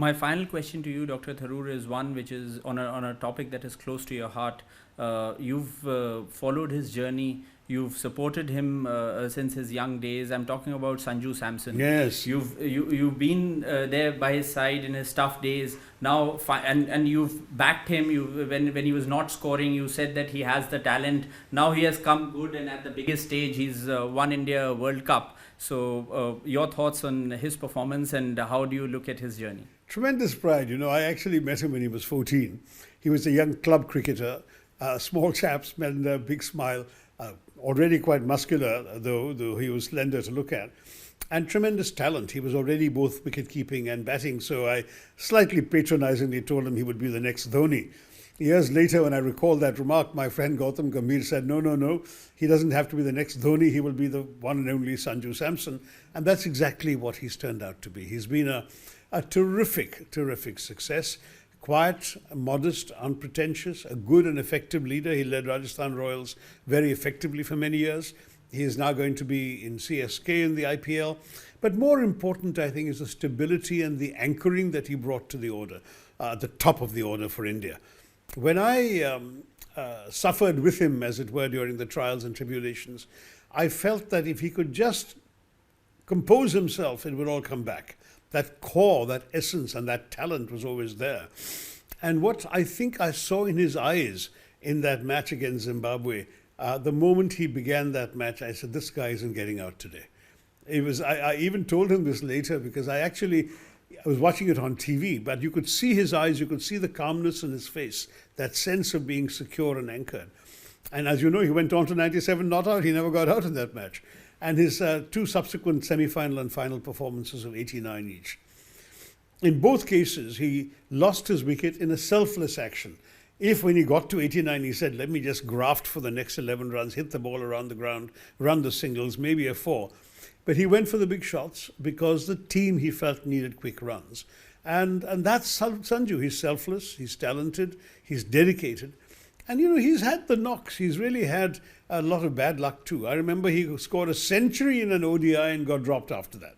My final question to you, Dr. Tharoor, is one which is on a topic that is close to your heart. You've followed his journey. You've supported him since his young days. I'm talking about Sanju Samson. Yes. You've been there by his side in his tough days. Now, and you've backed him. When he was not scoring, you said that he has the talent. Now he has come good, and at the biggest stage, he's won India a World Cup. So, your thoughts on his performance, and how do you look at his journey? Tremendous pride. I actually met him when he was 14. He was a young club cricketer, small chap, and a big smile, already quite muscular, though he was slender to look at, and tremendous talent. He was already both wicket-keeping and batting, so I slightly patronizingly told him he would be the next Dhoni. Years later, when I recall that remark, my friend Gautam Gambhir said, no, he doesn't have to be the next Dhoni, he will be the one and only Sanju Samson. And that's exactly what he's turned out to be. He's been a terrific success. Quiet, modest, unpretentious, a good and effective leader. He led Rajasthan Royals very effectively for many years. He is now going to be in CSK in the IPL. But more important, I think, is the stability and the anchoring that he brought to the order, the top of the order for India. When I suffered with him, as it were, during the trials and tribulations, I felt that if he could just compose himself, it would all come back. That core, that essence, and that talent was always there. And what I think I saw in his eyes in that match against Zimbabwe, the moment he began that match, I said, this guy isn't getting out today. I even told him this later, because I was watching it on TV, but you could see his eyes, you could see the calmness in his face, that sense of being secure and anchored. And as you know, he went on to 97 not out. He never got out in that match. And his two subsequent semi-final and final performances of 89 each. In both cases, he lost his wicket in a selfless action. If when he got to 89, he said, let me just graft for the next 11 runs, hit the ball around the ground, run the singles, maybe a 4. But he went for the big shots because the team, he felt, needed quick runs. And that's Sanju. He's selfless, he's talented, he's dedicated. And, he's had the knocks. He's really had a lot of bad luck too. I remember he scored a century in an ODI and got dropped after that.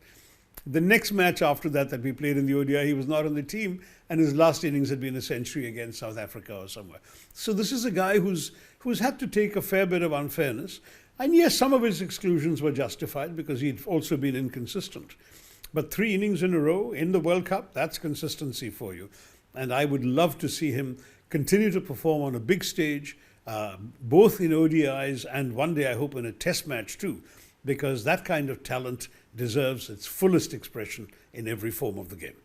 The next match after that we played in the ODI, he was not on the team, and his last innings had been a century against South Africa or somewhere. So this is a guy who's had to take a fair bit of unfairness. And yes, some of his exclusions were justified because he'd also been inconsistent. But 3 innings in a row in the World Cup, that's consistency for you. And I would love to see him continue to perform on a big stage, both in ODIs and one day I hope in a test match too, because that kind of talent deserves its fullest expression in every form of the game.